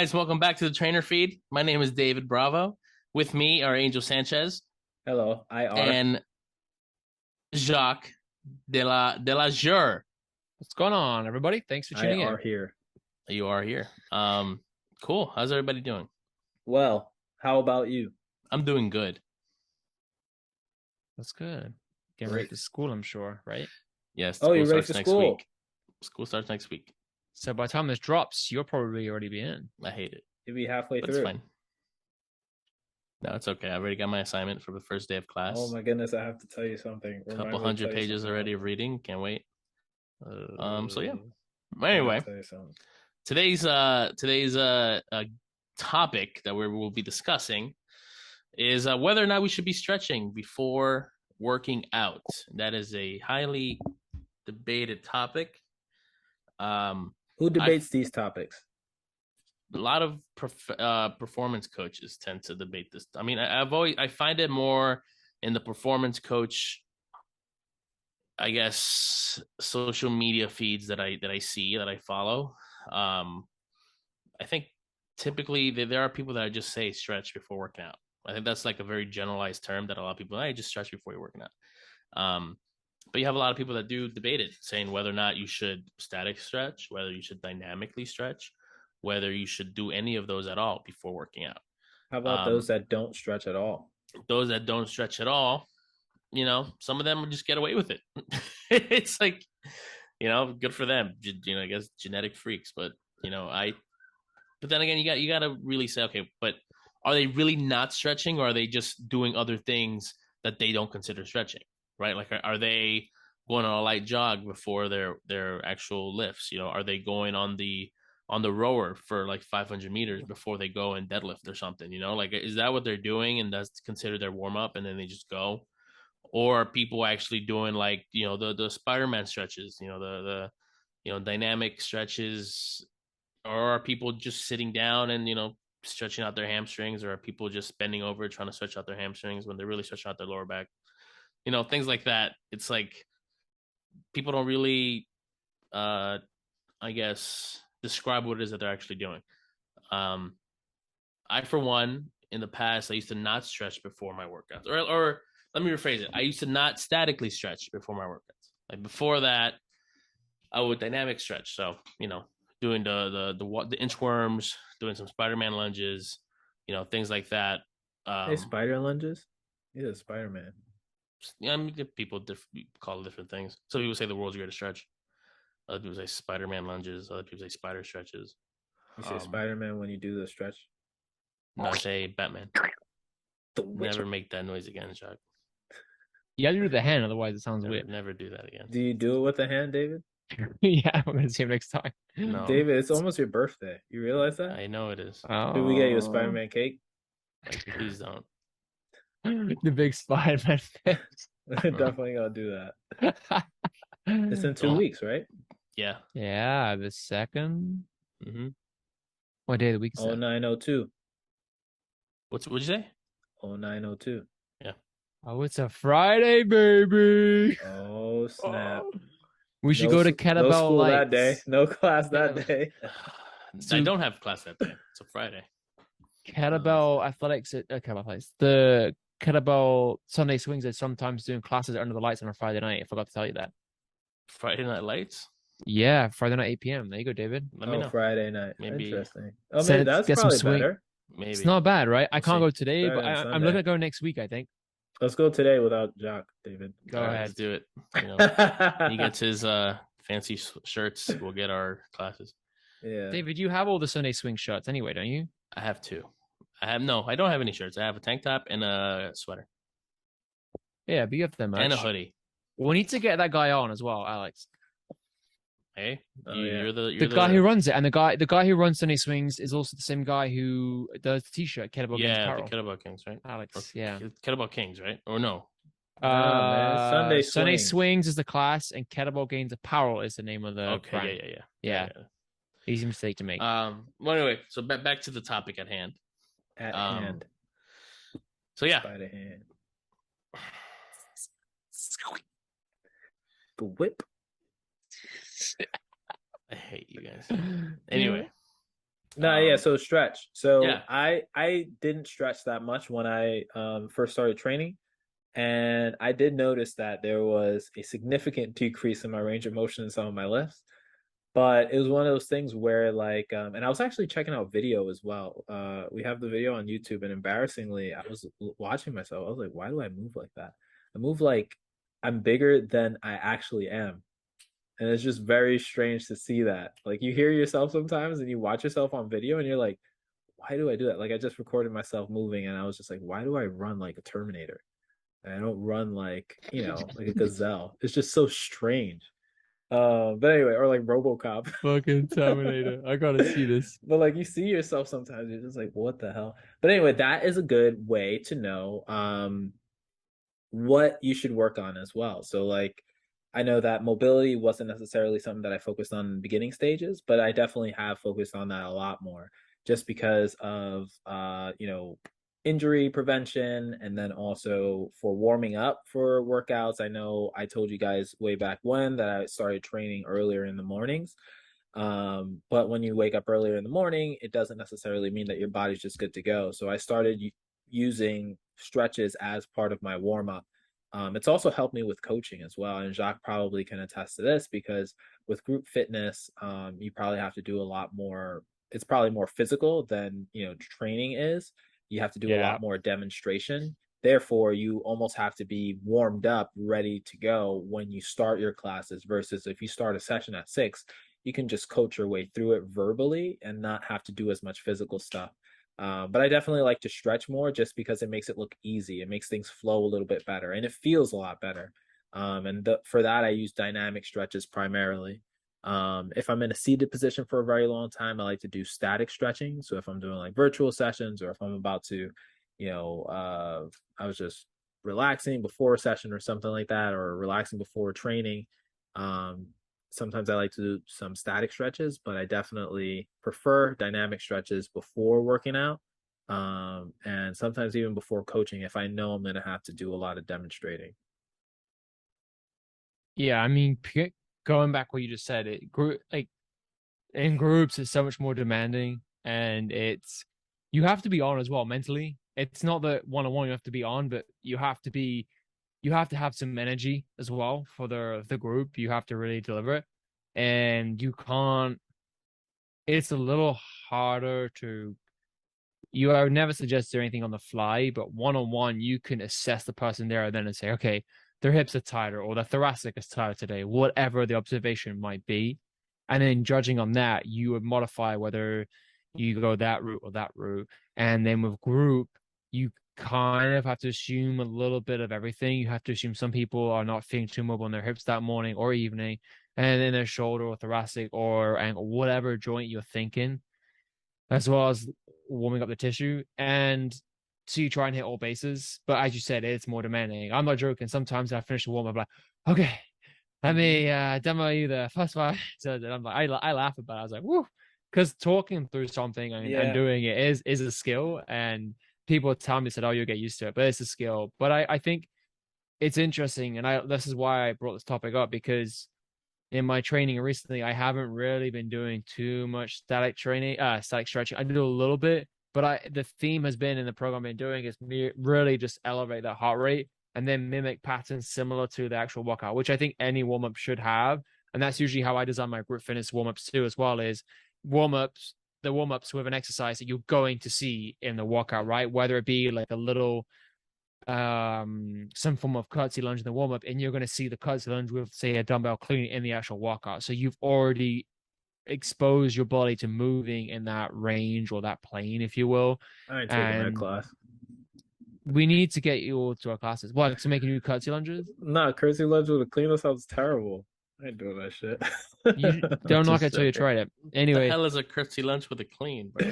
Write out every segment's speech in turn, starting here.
guys, welcome back to the Trainer Feed. My name is David Bravo. With me are Angel Sanchez Hello, IR. and Jacques de la Jure. What's going on, everybody? Thanks for tuning IR in. here. You are here. Cool. How's everybody doing? Well, how about you? I'm doing good. That's good. Getting ready for school, I'm sure, right? Yes. Oh, you're ready starts for next school? week. School starts next week. So by the time this drops, you'll probably already be in. I hate it. You'll be halfway But through. it's fine. No, it's okay. I've already got my assignment for the first day of class. Oh my goodness, I have to tell you something. A couple hundred pages already of reading. Can't wait. So yeah. Anyway, Anyway, today's topic that we'll be discussing is whether or not we should be stretching before working out. That is a highly debated topic. who debates these topics? A lot of performance coaches tend to debate this. I mean, I find it more in the performance coach, I guess, social media feeds that I see, that I follow. I think typically there are people that just say stretch before working out. I think that's like a very generalized term that a lot of people, just stretch before you're working out. But you have a lot of people that do debate it, saying whether or not you should static stretch, whether you should dynamically stretch, whether you should do any of those at all before working out. How about those that don't stretch at all? Those that don't stretch at all, some of them will just get away with it. It's like, good for them. I guess genetic freaks, but but then again, you got to really say, okay, but are they really not stretching, or are they just doing other things that they don't consider stretching, right? Like, are they going on a light jog before their actual lifts? Are they going on the rower for like 500 meters before they go and deadlift or something? Like, is that what they're doing, and that's considered their warm up, and then they just go? Or are people actually doing like the Spider-Man stretches, the dynamic stretches? Or are people just sitting down and stretching out their hamstrings? Or are people just bending over trying to stretch out their hamstrings when they're really stretching out their lower back? Things like that. It's like people don't really I guess describe what it is that they're actually doing. I, for one, in the past, I used to not stretch before my workouts. Or let me rephrase it. I used to not statically stretch before my workouts. Like, before that, I would dynamic stretch. So, doing the inchworms, doing some Spider-Man lunges, things like that. Hey, spider lunges? He's a Spider-Man. I mean, people call it different things. Some people say the world's greatest stretch. Other people say Spider-Man lunges. Other people say spider stretches. You say Spider-Man when you do the stretch? No, I say Batman. Never make that noise again, Chuck. You gotta do the hand, otherwise it sounds weird. Never do that again. Do you do it with the hand, David? Yeah, we're gonna see him next time. No. David, it's almost your birthday. You realize that? I know it is. Should we get you a Spider-Man cake? Like, please don't. The big Spider-Man face. Definitely gonna do that. It's in 2 weeks, right? Yeah. Yeah, the second. Mm-hmm. What day of the week is that? 0902. What'd you say? 0902. Yeah. Oh, it's a Friday, baby. Oh, snap. We should go to Kettlebell No school Lights. that day. No class that day. I don't have class that day. It's a Friday. Kettlebell Athletics at Kettlebell Lights. The Kettlebell Sunday Swings are sometimes doing classes under the lights on a Friday night. I forgot to tell you that. Friday Night Lights? Yeah, Friday night, 8 p.m. There you go, David. Let me know. Friday night. Maybe. Interesting. Oh, maybe that's probably better. Maybe. It's not bad, right? I can't see. go today, Better but than I'm looking at going next week, I think. Let's go today without Jock, David. Go All right, ahead. let's do it. He gets his fancy shirts. We'll get our classes. Yeah. David, you have all the Sunday Swing shirts anyway, don't you? I have two. I don't have any shirts. I have a tank top and a sweater. Yeah, but you have them much. And a hoodie. We need to get that guy on as well, Alex. Hey, Oh, you're the guy who runs it, and the guy who runs Sunday Swings is also the same guy who does the T-shirt, Kettlebell Games the Apparel. Kettlebell Kings, right? Alex, yeah. Kettlebell Kings, right? Or no? Man. Sunday Swings is the class, and Kettlebell Games Apparel is the name of the Okay, brand. Yeah. Easy mistake to make. Well, anyway, so back to the topic at hand. At hand. So yeah. By the hand. The whip. I hate you guys. Anyway, No, yeah, so stretch. So Yeah. I didn't stretch that much when I first started training. And I did notice that there was a significant decrease in my range of motion in some of my lifts. But it was one of those things where like and I was actually checking out video as well. We have the video on YouTube, and embarrassingly, I was watching myself. I was like, why do I move like that? I move like I'm bigger than I actually am. And it's just very strange to see that. Like you hear yourself sometimes and you watch yourself on video and you're like, why do I do that? Like I just recorded myself moving and I was just like, why do I run like a Terminator? And I don't run like, like a gazelle. It's just so strange. But anyway, or like RoboCop. Fucking Terminator. I gotta see this. But like you see yourself sometimes, you're just like, what the hell? But anyway, that is a good way to know what you should work on as well. So like I know that mobility wasn't necessarily something that I focused on in the beginning stages, but I definitely have focused on that a lot more just because of injury prevention, and then also for warming up for workouts. I know I told you guys way back when that I started training earlier in the mornings. But when you wake up earlier in the morning, it doesn't necessarily mean that your body's just good to go. So I started using stretches as part of my warm up. It's also helped me with coaching as well. And Jacques probably can attest to this because with group fitness, you probably have to do a lot more. It's probably more physical than, training is. You have to do a Yeah. lot more demonstration. Therefore, you almost have to be warmed up, ready to go when you start your classes versus if you start a session at 6, you can just coach your way through it verbally and not have to do as much physical stuff. But I definitely like to stretch more just because it makes it look easy. It makes things flow a little bit better and it feels a lot better. For that, I use dynamic stretches primarily. If I'm in a seated position for a very long time, I like to do static stretching. So if I'm doing like virtual sessions or if I'm about to, I was just relaxing before a session or something like that, or relaxing before training. Um, Sometimes I like to do some static stretches, but I definitely prefer dynamic stretches before working out. And sometimes even before coaching, if I know I'm going to have to do a lot of demonstrating. Yeah, I mean, going back what you just said, it group like in groups is so much more demanding, and you have to be on as well mentally. It's not that one-on-one you have to be on, but you have to have some energy as well for the group. You have to really deliver it, and you can't. It's a little harder to. I would never suggest doing anything on the fly, but one-on-one, you can assess the person there and then and say, okay, their hips are tighter or their thoracic is tighter today, whatever the observation might be. And then judging on that, you would modify whether you go that route or that route. And then with group, you kind of have to assume a little bit of everything. You have to assume some people are not feeling too mobile in their hips that morning or evening, and then their shoulder or thoracic or ankle, whatever joint you're thinking, as well as warming up the tissue. And so you try and hit all bases. But as you said, it's more demanding. I'm not joking. Sometimes I finish the warm up like, okay, let me demo you the first five. So I'm like, I laugh about it. I was like, woo. Because talking through something and doing it is a skill. And people tell me, said, oh, you'll get used to it. But it's a skill. But I think it's interesting. And this is why I brought this topic up, because in my training recently, I haven't really been doing too much static stretching. I do a little bit, but the theme has been in the program I've been doing is really just elevate that heart rate and then mimic patterns similar to the actual workout, which I think any warm up should have. And that's usually how I design my group fitness warm ups too, as well as the warm ups with an exercise that you're going to see in the workout, right? Whether it be like a little some form of curtsy lunge in the warm-up, and you're going to see the curtsy lunge with, say, a dumbbell clean in the actual workout. So you've already exposed your body to moving in that range or that plane, if you will. I ain't taking that class. We need to get you all to our classes. What, to make new curtsy lunges? No, curtsy lunge with a clean sounds terrible. I ain't doing that shit. You don't knock it till you tried it. Anyway, what the hell is a curtsy lunge with a clean, bro?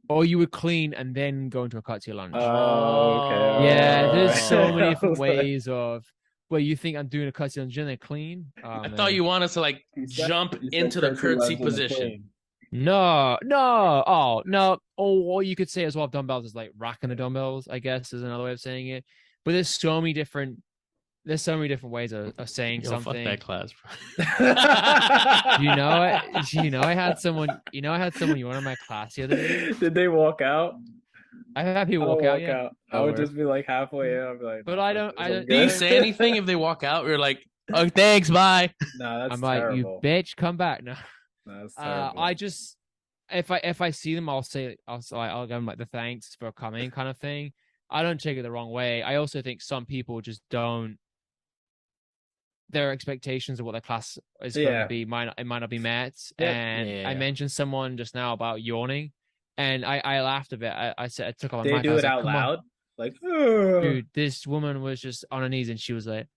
Or you would clean and then go into a curtsy lunge. Oh, okay. Yeah, there's so many different ways of where you think I'm doing a curtsy lunge and then clean. I thought you wanted to like jump into the curtsy position. No. Oh, no. Or you could say as well, dumbbells is like racking the dumbbells, I guess, is another way of saying it. But there's so many different there's so many different ways of saying Yo, fuck something. that class, bro. You know, I had someone. You were in my class the other day. Did they walk out? I had people I walk would out. walk Yeah, out. I Oh, would word. just be like halfway in. I'd be like, but nah, I fuck don't. this, I I'm don't. Do you good. say anything if they walk out? You're like, oh, thanks, bye. Nah, that's I'm like, you terrible. bitch, come back. No, Nah, that's terrible. I just if I see them, I'll give them like the thanks for coming kind of thing. I don't take it the wrong way. I also think some people just don't. Their expectations of what their class is going Yeah. to be might not be met. Yep. And I Yeah. mentioned someone just now about yawning, and I laughed a bit. I said I took off my They mic. I do was it like, out "Come on, loud, like, "Ugh." dude." This woman was just on her knees, and she was like,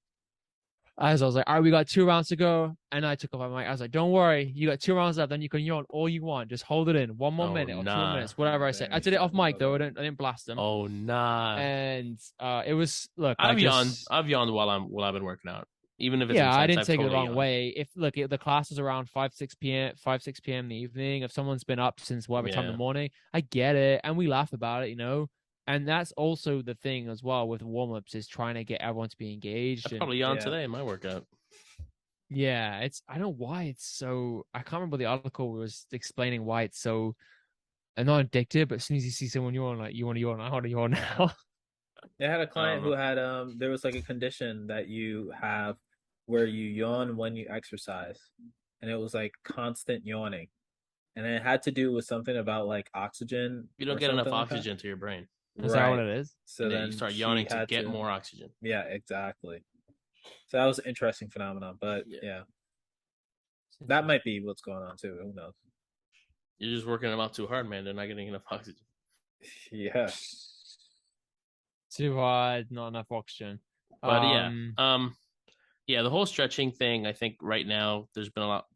I was like, "All right, we got 2 rounds to go," and I took off my mic. I was like, "Don't worry, you got 2 rounds left. Then you can yawn all you want. Just hold it in 1 more Oh, minute or 2 nah. more minutes, whatever I said." I did it off mic though. I didn't blast them. Oh, nah. And it was look. I've yawned. Just, I've yawned while I've been working out. Even if it's yeah, I intense, didn't I've take it the totally wrong yawned. way. If look, the class is around 6 p.m. in the evening. If someone's been up since whatever time in Yeah. the morning, I get it, and we laugh about it, you know. And that's also the thing as well with warm-ups is trying to get everyone to be engaged. I And probably yawned Yeah. today in my workout. yeah, I don't know why it's so. I can't remember the article was explaining why it's so not addictive, but as soon as you see someone yawn, like you want to yawn, I want to yawn now. I had a client know. who had there was like a condition that you have where you yawn when you exercise, and it was like constant yawning, and it had to do with something about like oxygen. You don't or get enough something like that. oxygen to your brain, Is that what it is? So and then then you start she yawning to had get more oxygen. Yeah, exactly. So that was an interesting phenomenon, but Yeah. yeah, that might be what's going on too. Who knows? You're just working them out too hard, man. They're not getting enough oxygen. Yeah. Too hard, not enough oxygen. But yeah, the whole stretching thing. I think right now there's been a lot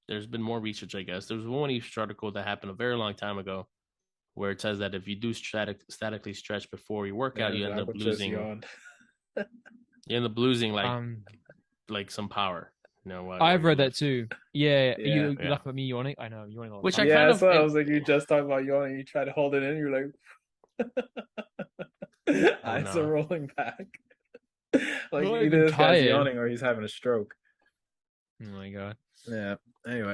There's been more research, I guess. There was one research article that happened a very long time ago, where it says that if you do statically stretch before you work out, you end up losing. You end up losing like some power. You know, I've read that too. Yeah, Yeah. you laugh at me yawning. I know yawning. Which I Yeah, kind of. so I was like, you just talked about yawning. You try to hold it in. You're like, eyes no. are rolling back. Like Not either even this guy's tired. yawning or he's having a stroke. Oh my god. Yeah. Anyway,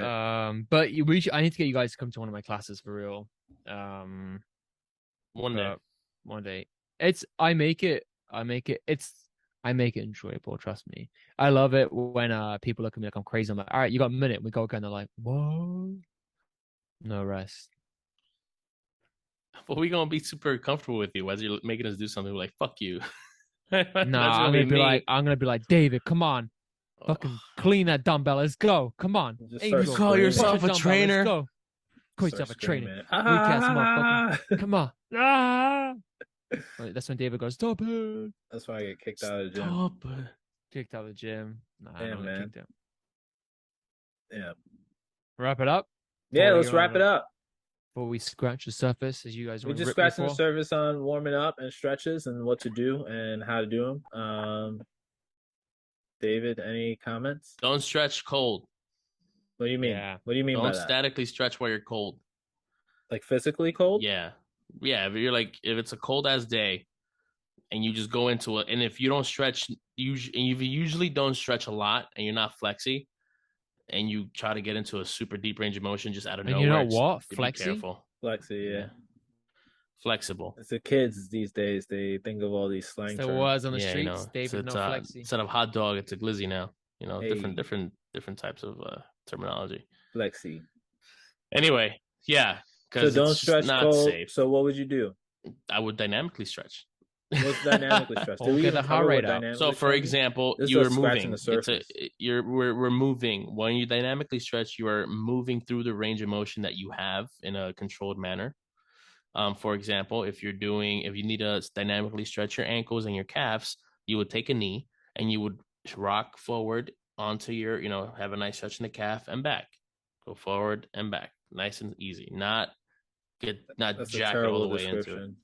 but I need to get you guys to come to one of my classes for real. One day. One day. I make it enjoyable, trust me. I love it when people look at me like I'm crazy. I'm like, all right, you got a minute. We go again. They're like, what? No rest. But we gonna be super comfortable with you as you're making us do something. We're like, fuck you. Nah, I'm gonna be like, David, come on. Fucking clean that dumbbell. Let's go. Come on. Just Angel, start call screaming. yourself a Push the dumbbell. trainer? Let's go. Call Start yourself a trainer. screaming. Weak-ass Ah! motherfucker. Come on. Ah! That's when David goes, stop it. That's why I get kicked out of the gym. Stop it. Kicked out of the gym. Nah, I Yeah, don't get man. kicked out. Yeah. Wrap it up. Yeah, Before we let's go wrap it up. Before we scratch the surface, as you guys We're want to just rip me scratching the for. surface on warming up and stretches and what to do and how to do them. David, any comments? Don't stretch cold. What do you mean? Yeah. What do you mean by Don't that? statically stretch while you're cold. Like physically cold? Yeah. If you're like, if it's a cold ass day and you just go into it, and if you don't stretch, you usually don't stretch a lot and you're not flexy, and you try to get into a super deep range of motion just out of And nowhere. you know what? Be Flexi? careful. Flexi, yeah. Flexible. It's the kids these days. They think of all these slang There terms. was on the Yeah, streets. you know. David, it's, no flexi. instead of hot dog, it's a glizzy now. You know, Hey. different types of terminology. Flexi. Anyway, yeah. So Because don't it's stretch just not cold. safe. So what would you do? I would dynamically stretch. What's dynamically stretch? We'll Do we get even the heart cover what rate up. dynamically So, for stretch is? example, This is you are just scratching moving. the surface. We're moving. When you dynamically stretch, you are moving through the range of motion that you have in a controlled manner. For example, if you need to dynamically stretch your ankles and your calves, you would take a knee and you would rock forward onto your, have a nice stretch in the calf and back. Go forward and back, nice and easy. Not That's a jack it all terrible the way into it. description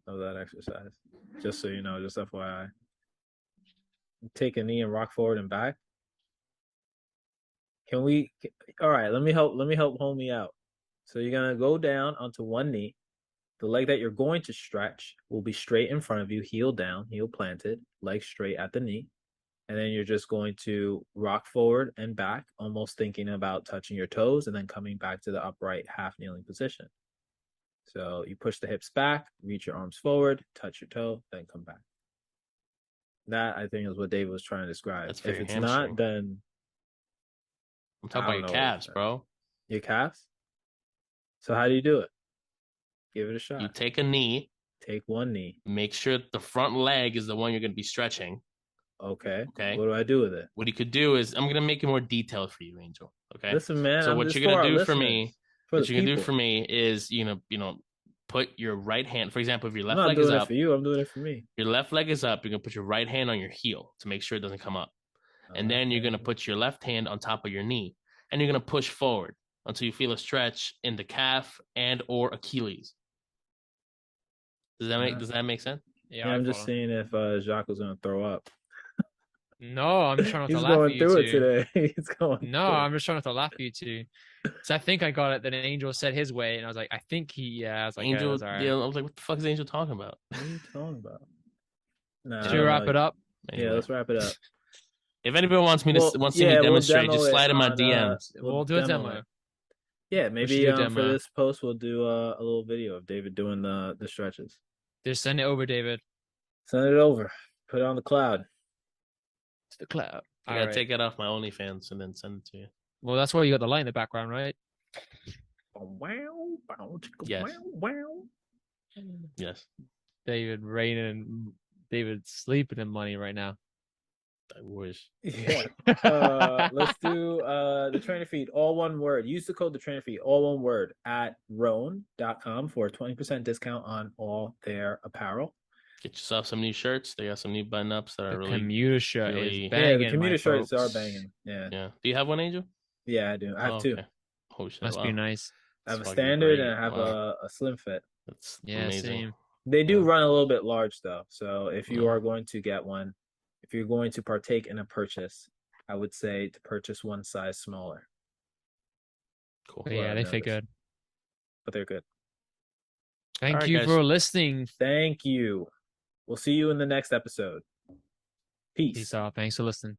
of that exercise. Just so you know, just FYI. Take a knee and rock forward and back. All right, let me help homie out. So you're gonna go down onto one knee. The leg that you're going to stretch will be straight in front of you, heel down, heel planted, leg straight at the knee. And then you're just going to rock forward and back, almost thinking about touching your toes and then coming back to the upright half kneeling position. So you push the hips back, reach your arms forward, touch your toe, then come back. That, I think, is what David was trying to describe. That's for If your it's hamstring. not, then I'm talking I about don't your know calves, what bro. your calves. So how do you do it? Give it a shot. You take a knee, Take one knee. make sure the front leg is the one you're going to be stretching. Okay. Okay. What do I do with it? What you could do is, I'm going to make it more detailed for you, Angel. Okay. Listen, man. So what this you're going for to our do for listeners, me, for what the you're going to do people. for me is, put your right hand, for example, if your I'm left not leg is doing it up, for you. I'm doing it for me. your left leg is up, you're going to put your right hand on your heel to make sure it doesn't come up. And then you're going to put your left hand on top of your knee, and you're going to push forward until you feel a stretch in the calf and or Achilles. Does that make sense? Yeah, I'm just seeing if Jacques was going to throw up. No, I'm just trying not to He's laugh at going you through it two. today. He's going. No, through it. I'm just trying not to laugh at you two. So I think I got it. Then Angel said his way, and I was like, I think he. I was like, Angel. that's all right. Yeah, I was like, what the fuck is Angel talking about? What are you talking about? Nah, Should we wrap it up? Yeah, let's wrap it up. If anybody wants me to Well, see me demonstrate, demo just it slide in my on, DMs. We'll do a demo. it. Yeah, maybe do a for demo. this post we'll do a little video of David doing the stretches. Just send it over, David. Send it over. Put it on the cloud. To the cloud. I gotta take it off my OnlyFans and then send it to you. Well, that's why you got the light in the background, right? Yes. Yes. David raining, David sleeping in money right now. I wish. Yeah. Let's do the trainer feed, all one word. Use the code the trainer feed, all one word, at roan.com for a 20% discount on all their apparel. Get yourself some new shirts. They got some new button ups that The are really commuter shirt really- is banging. Yeah, the commuter my shirts are folks. banging. Yeah. Yeah. Do you have one, Angel? Yeah, I do. I have two. Okay. Oh shit. Must wow. be nice. I have a That's fucking standard great. and I have Wow. a slim fit. That's Yeah, amazing. same. They do Yeah. run a little bit large though. So if you Yeah. are going to get one, if you're going to partake in a purchase, I would say to purchase one size smaller. Cool. But yeah, I've they fit noticed. good. But they're good. Thank Alright, you guys. for listening. Thank you. We'll see you in the next episode. Peace. Peace out. Thanks for listening.